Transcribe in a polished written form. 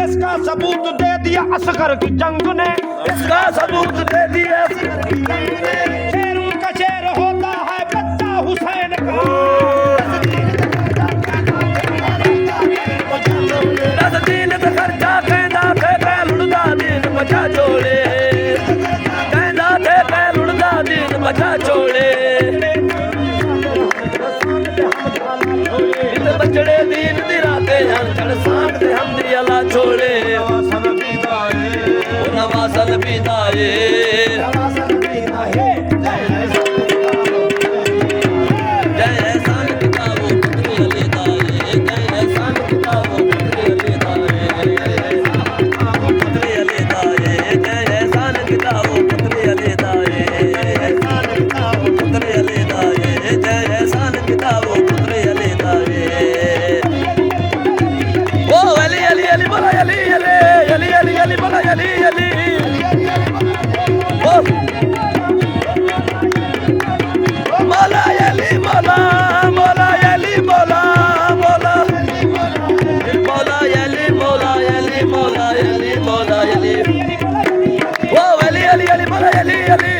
इसका सबूत दे दिया असगर की जंग ने, इसका सबूत दे दिया शेर उनका शेर होता है बच्चा हुसैन का। दस दिन ते खर्चा कहंदा थे कै लुड़दा दिन बचा छोड़े, कहंदा थे कै लुड़दा दिन बचा छोड़े। बचड़े दीन दी राते चढ़ सांग दे हम दी अला छोड़े, नवासल पीदाए जय एहसान किताबो पुत्री अली दाए, जय एहसान किताबो पुत्री अली दाए, पुत्री अली दाए, जय एहसान किताबो पुत्री अली दाए, पुत्री अली दाए, जय एहसान किताबो पुत्री अली दाए। ओ अली अली अली बोला अली अली अली अली अली बोला अली अली ओ मौला अली मौला मौला अली मौला मौला मौला अली मौला अली मौला अली मौला अली ओ अली अली अली बोला अली अली